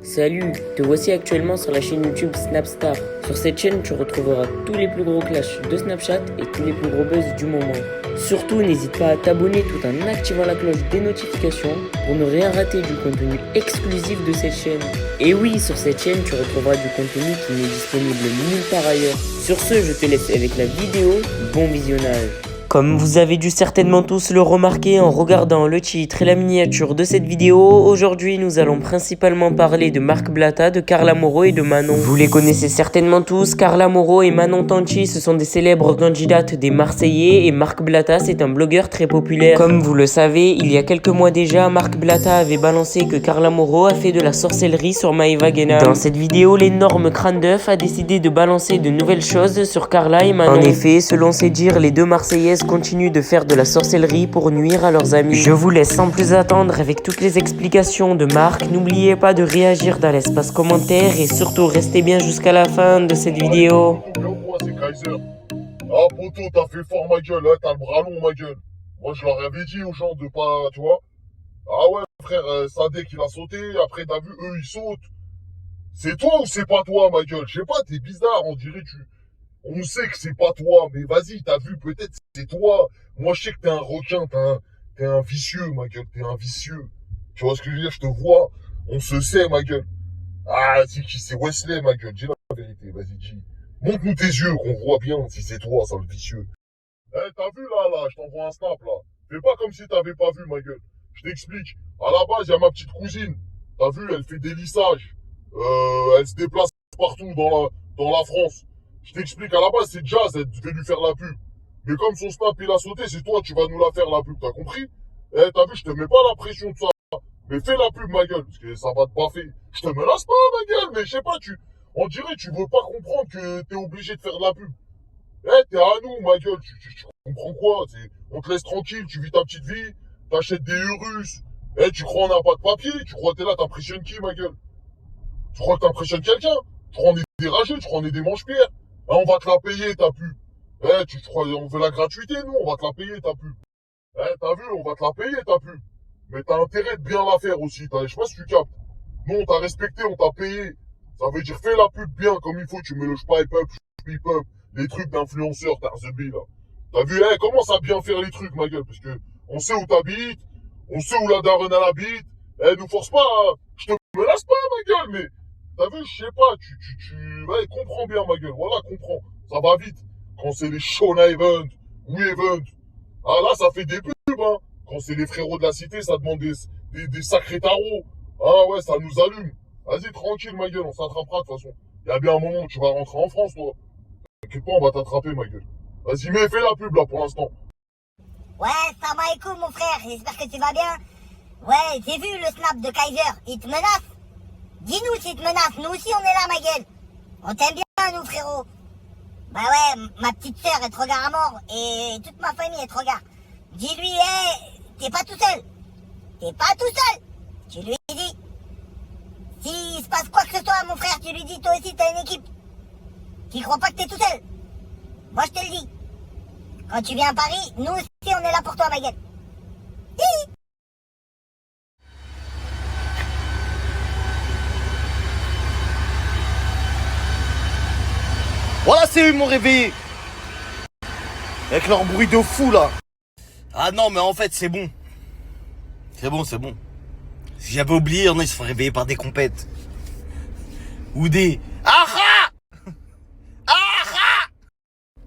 Salut, te voici actuellement sur la chaîne YouTube Snapstar. Sur cette chaîne, tu retrouveras tous les plus gros clashs de Snapchat et tous les plus gros buzz du moment. Surtout, n'hésite pas à t'abonner tout en activant la cloche des notifications pour ne rien rater du contenu exclusif de cette chaîne. Et oui, sur cette chaîne, tu retrouveras du contenu qui n'est disponible nulle part ailleurs. Sur ce, je te laisse avec la vidéo. Bon visionnage. Comme vous avez dû certainement tous le remarquer en regardant le titre et la miniature de cette vidéo, aujourd'hui nous allons principalement parler de Marc Blatta, de Carla Moreau et de Manon. Vous les connaissez certainement tous, Carla Moreau et Manon Tanchi, ce sont des célèbres candidates des Marseillais et Marc Blatta c'est un blogueur très populaire. Comme vous le savez, il y a quelques mois déjà, Marc Blatta avait balancé que Carla Moreau a fait de la sorcellerie sur Maëva Guénam. Dans cette vidéo, l'énorme crâne d'œuf a décidé de balancer de nouvelles choses sur Carla et Manon. En effet, selon ses dires, les deux Marseillaises continuent de faire de la sorcellerie pour nuire à leurs amis. Je vous laisse sans plus attendre avec toutes les explications de Marc. N'oubliez pas de réagir dans l'espace commentaire et surtout restez bien jusqu'à la fin de cette vidéo. C'est Kaiser. Ah poto, t'as fait fort ma gueule, hein, t'as le bras long ma gueule. Moi je leur avais dit aux gens de pas, tu vois. Ah ouais frère, Sadek il a sauté, après t'as vu eux ils sautent. C'est toi ou c'est pas toi ma gueule? Je sais pas, t'es bizarre, on dirait on sait que c'est pas toi, mais vas-y, t'as vu, peut-être c'est toi. Moi, je sais que t'es un requin, t'es un vicieux, ma gueule, t'es un vicieux. Tu vois ce que je veux dire? Je te vois, on se sait, ma gueule. Ah, c'est Wesley, ma gueule, dis la vérité, vas-y, dis. Montre-nous tes yeux, qu'on voit bien si c'est toi, ça, le vicieux. Eh, t'as vu, là, je t'envoie un snap, là. Fais pas comme si t'avais pas vu, ma gueule. Je t'explique. À la base, il y a ma petite cousine. T'as vu, elle fait des lissages. Elle se déplace partout dans la France. Je t'explique, à la base, c'est Jazz, elle devait lui faire la pub. Mais comme son snap, il a sauté, c'est toi, tu vas nous la faire, la pub, t'as compris? Eh, t'as vu, je te mets pas la pression de ça. Mais fais la pub, ma gueule, parce que ça va te baffer. Je te menace pas, ma gueule, mais je sais pas, on dirait, tu veux pas comprendre que t'es obligé de faire de la pub. Eh, t'es à nous, ma gueule, tu comprends quoi? On te laisse tranquille, tu vis ta petite vie, t'achètes des Urus. Eh, tu crois on n'a pas de papier? Tu crois que t'es là, t'impressionnes qui, ma gueule? Tu crois que t'impressionnes quelqu'un? Tu crois on est des rageux, tu crois on est des manche-pierres? Ah, on va te la payer, ta pub. Eh, tu crois, on veut la gratuité, nous, on va te la payer, ta pub. Eh, t'as vu, on va te la payer, ta pub. Mais t'as intérêt de bien la faire aussi, je sais pas si tu captes. Nous, on t'a respecté, on t'a payé. Ça veut dire, fais la pub bien, comme il faut, tu mets le pipe up, les trucs d'influenceurs, Tarzebi, là. T'as vu, eh, commence à bien faire les trucs, ma gueule, parce que on sait où t'habites, on sait où la daronne elle habite. Eh, nous force pas, je te menace pas, ma gueule, mais t'as vu, je sais pas, ouais, comprends bien, ma gueule, voilà, comprends. Ça va vite. Quand c'est les Shona Event, We Event, ah là, ça fait des pubs, hein. Quand c'est les frérots de la cité, ça demande des sacrés tarots. Ah ouais, ça nous allume. Vas-y, tranquille, ma gueule, on s'attrapera, de toute façon. Il y a bien un moment où tu vas rentrer en France, toi. T'inquiète pas, on va t'attraper, ma gueule. Vas-y, mais fais la pub, là, pour l'instant. Ouais, salam alaikum, mon frère, j'espère que tu vas bien. Ouais, j'ai vu le snap de Kaiser, il te menace. Dis-nous s'il te menace, nous aussi on est là, ma gueule. On t'aime bien, nous, frérot. Bah ouais, ma petite sœur, elle te regarde à mort, et toute ma famille, elle te regarde. Dis-lui, hey, t'es pas tout seul. T'es pas tout seul. Tu lui dis. S'il se passe quoi que ce soit, mon frère, tu lui dis, toi aussi, t'as une équipe. Tu crois pas que t'es tout seul. Moi, je te le dis. Quand tu viens à Paris, nous aussi, on est là pour toi, ma gueule. Hi. Voilà, c'est eux, ils m'ont réveillé. Avec leur bruit de fou, là. Ah non, mais en fait, c'est bon. C'est bon, c'est bon. Si j'avais oublié, il y en a, ils se font réveiller par des compètes. Ou des... Ah.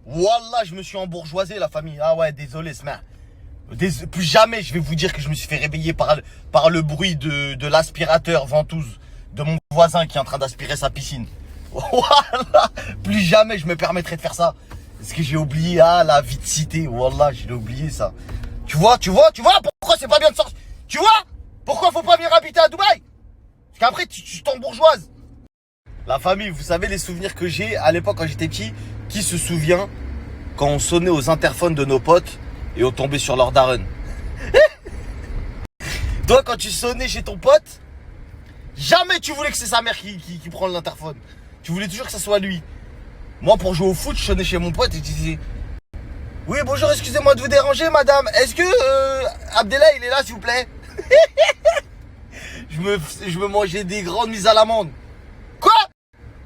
Wallah, je me suis embourgeoisé, la famille. Ah ouais, désolé, ce merde. Plus jamais, je vais vous dire que je me suis fait réveiller par le bruit de l'aspirateur ventouse de mon voisin qui est en train d'aspirer sa piscine. Voilà, plus jamais je me permettrai de faire ça. Parce que j'ai oublié, la vie de cité. Wallah, j'ai oublié ça. Tu vois, pourquoi c'est pas bien de sortir. Tu vois, pourquoi faut pas venir habiter à Dubaï. Parce qu'après, tu t'embourgeoises. La famille, vous savez les souvenirs que j'ai à l'époque quand j'étais petit. Qui se souvient quand on sonnait aux interphones de nos potes et on tombait sur leur daronne. Toi, quand tu sonnais chez ton pote, jamais tu voulais que c'est sa mère qui prend l'interphone. Tu voulais toujours que ça soit lui. Moi, pour jouer au foot, je sonnais chez mon pote et je disais: oui, bonjour, excusez-moi de vous déranger, madame. Est-ce que Abdellah, il est là, s'il vous plaît? je me mangeais des grandes mises à l'amende. Quoi?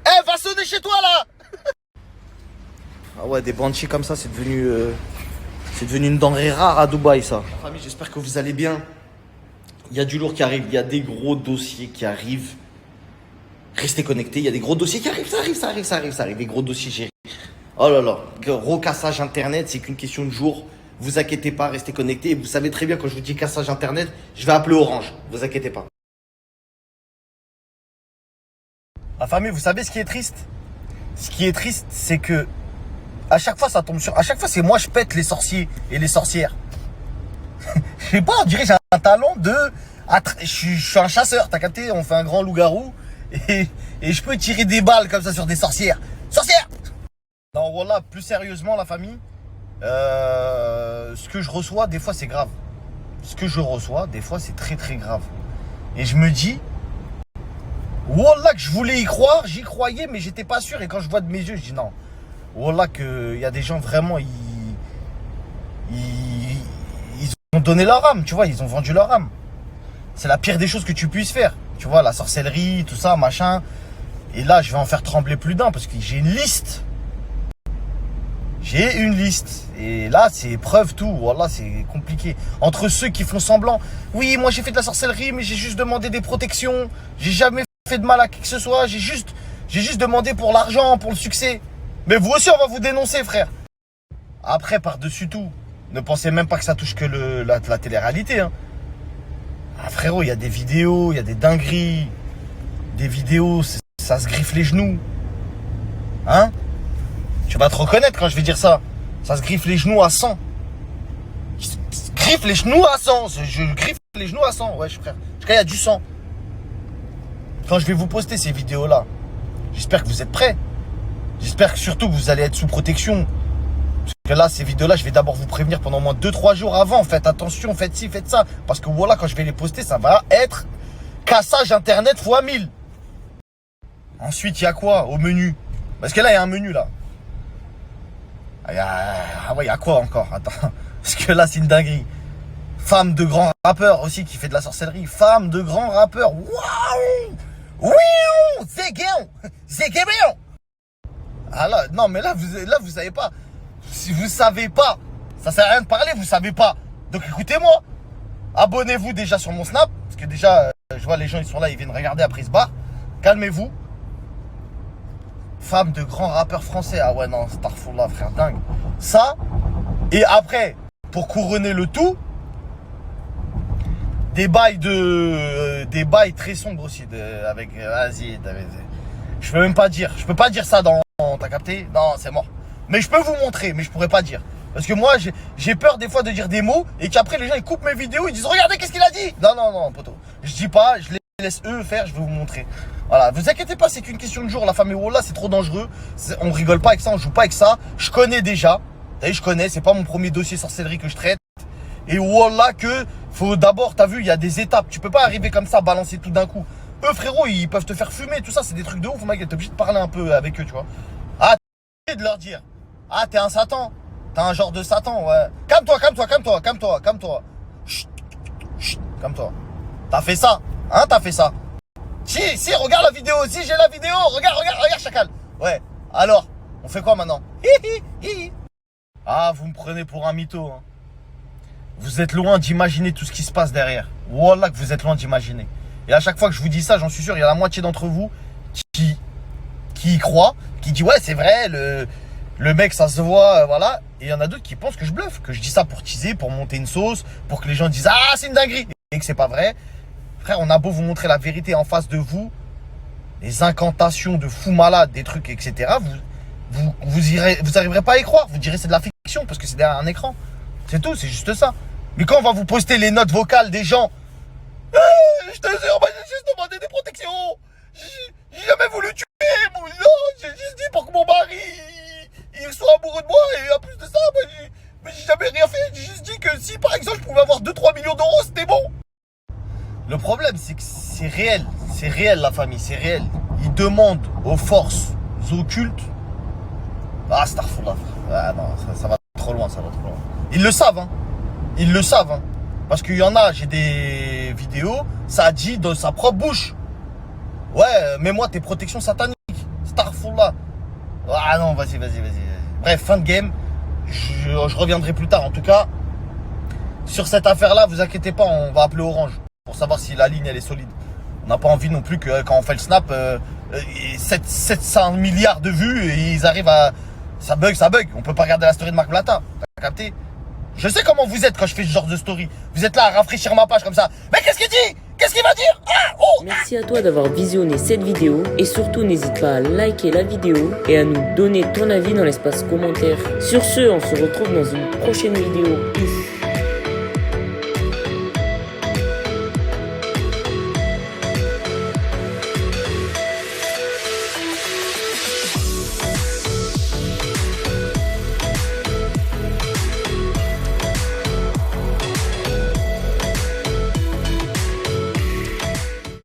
Eh, va sonner chez toi là. Ah ouais, des banshee comme ça, c'est devenu une denrée rare à Dubaï, ça. Famille, j'espère que vous allez bien. Il y a du lourd qui arrive, il y a des gros dossiers qui arrivent. Restez connectés, il y a des gros dossiers qui arrivent, ça arrive, des gros dossiers gérés. Oh là là, gros cassage internet, c'est qu'une question de jour. Vous inquiétez pas, restez connectés. Et vous savez très bien, quand je vous dis cassage internet, je vais appeler Orange. Vous inquiétez pas. La famille, vous savez ce qui est triste? Ce qui est triste, c'est que à chaque fois, ça tombe sur. À chaque fois, c'est moi, je pète les sorciers et les sorcières. Je sais pas, on dirait que j'ai un talent de. Je suis un chasseur, t'as capté? On fait un grand loup-garou et je peux tirer des balles comme ça sur des sorcières. Sorcières! Non, voilà, plus sérieusement, la famille. Ce que je reçois, des fois, c'est grave. Ce que je reçois, des fois, c'est très très grave. Et je me dis, wallah, que je voulais y croire, j'y croyais, mais j'étais pas sûr. Et quand je vois de mes yeux, je dis non. Wallah, qu'il y a des gens vraiment, ils ont donné leur âme, tu vois, ils ont vendu leur âme. C'est la pire des choses que tu puisses faire. Tu vois, la sorcellerie, tout ça, machin. Et là, je vais en faire trembler plus d'un parce que j'ai une liste. J'ai une liste. Et là, c'est épreuve tout. Voilà, c'est compliqué. Entre ceux qui font semblant. Oui, moi j'ai fait de la sorcellerie, mais j'ai juste demandé des protections. J'ai jamais fait de mal à qui que ce soit. J'ai juste demandé pour l'argent, pour le succès. Mais vous aussi, on va vous dénoncer, frère. Après, par-dessus tout, ne pensez même pas que ça touche que la télé-réalité. Hein. Ah, frérot, il y a des vidéos, il y a des dingueries. Des vidéos, ça se griffe les genoux. Hein? Tu vas te reconnaître quand je vais dire ça. Ça se griffe les genoux à 100. Griffe les genoux à 100. Je griffe les genoux à 100. Ouais, frère. Jusqu'à il y a du sang. Quand je vais vous poster ces vidéos-là, j'espère que vous êtes prêts. J'espère que surtout que vous allez être sous protection. Parce que là, ces vidéos-là, je vais d'abord vous prévenir pendant au moins 2-3 jours avant. Faites attention, faites ci, faites ça. Parce que voilà, quand je vais les poster, ça va être cassage internet x 1000. Ensuite, il y a quoi au menu? Parce que là, il y a un menu là. Ah ouais, il y a quoi encore? Attends. Parce que là, c'est une dinguerie. Femme de grand rappeur aussi qui fait de la sorcellerie. Femme de grand rappeur. Waouh! Waouh! Zéguéon! Ah là, non, mais là, vous savez pas. Si vous savez pas, ça sert à rien de parler, vous savez pas. Donc écoutez-moi. Abonnez-vous déjà sur mon Snap. Parce que déjà, je vois les gens, ils sont là, ils viennent regarder après ce bar. Calmez-vous. Femme de grand rappeur français. Ah ouais, non, Starfullah, frère, dingue. Ça, et après, pour couronner le tout, des bails très sombres aussi. Avec, vas-y, je peux même pas dire. Je peux pas dire ça dans. T'as capté? Non, c'est mort. Mais je peux vous montrer, mais je pourrais pas dire. Parce que moi, j'ai peur des fois de dire des mots et qu'après les gens ils coupent mes vidéos, ils disent regardez qu'est-ce qu'il a dit. Non, poteau. Je dis pas, je les laisse eux faire, je vais vous montrer. Voilà, vous inquiétez pas, c'est qu'une question de jour. La famille Wallah, c'est trop dangereux. On rigole pas avec ça, on joue pas avec ça. Je connais déjà. Vous savez, je connais, c'est pas mon premier dossier sorcellerie que je traite. Et Wallah que faut d'abord, t'as vu, il y a des étapes. Tu peux pas arriver comme ça, balancer tout d'un coup. Eux, frérot, ils peuvent te faire fumer, tout ça, c'est des trucs de ouf, mec. T'es obligé de parler un peu avec eux, tu vois. Ah, t'es de leur dire. Ah, t'es un Satan. T'es un genre de Satan, ouais. Calme-toi. Chut, calme-toi. T'as fait ça, hein, t'as fait ça. Si, regarde la vidéo, si j'ai la vidéo, regarde, chacal. Ouais, alors, on fait quoi maintenant? Ah, vous me prenez pour un mytho, hein. Vous êtes loin d'imaginer tout ce qui se passe derrière. Wallah que vous êtes loin d'imaginer. Et à chaque fois que je vous dis ça, j'en suis sûr, il y a la moitié d'entre vous qui y croient, qui dit ouais, c'est vrai, le mec, ça se voit, voilà. Et il y en a d'autres qui pensent que je bluffe, que je dis ça pour teaser, pour monter une sauce, pour que les gens disent ah, c'est une dinguerie. Et que c'est pas vrai. Frère, on a beau vous montrer la vérité en face de vous, les incantations de fous malades, des trucs, etc. Vous arriverez pas à y croire. Vous direz c'est de la fiction parce que c'est derrière un écran. C'est tout, c'est juste ça. Mais quand on va vous poster les notes vocales des gens, je te jure, moi j'ai juste demandé des protections. J'ai jamais voulu tuer. Non, j'ai juste dit pour que mon mari il soit amoureux de moi. Et en plus de ça, moi j'ai jamais rien fait. J'ai juste dit que si par exemple je pouvais avoir 2-3 millions d'euros, c'était bon. Le problème, c'est que c'est réel. C'est réel, la famille, c'est réel. Ils demandent aux forces occultes. Ah, Starfullah. Ah non, ça va trop loin, ça va trop loin. Ils le savent, hein. Ils le savent, hein. Parce qu'il y en a, j'ai des vidéos, ça a dit de sa propre bouche. Ouais, mets-moi tes protections sataniques. Starfullah. Ah non, vas-y. Bref, fin de game. Je reviendrai plus tard. En tout cas, sur cette affaire-là, vous inquiétez pas, on va appeler Orange pour savoir si la ligne elle est solide. On n'a pas envie non plus que quand on fait le snap, 700 milliards de vues et ils arrivent à... Ça bug. On peut pas regarder la story de Marc Blatta. T'as capté? Je sais comment vous êtes quand je fais ce genre de story. Vous êtes là à rafraîchir ma page comme ça. Mais qu'est-ce qu'il dit? Qu'est-ce qu'il va dire? Ah, oh! Merci à toi d'avoir visionné cette vidéo et surtout n'hésite pas à liker la vidéo et à nous donner ton avis dans l'espace commentaire. Sur ce, on se retrouve dans une prochaine vidéo. Peace.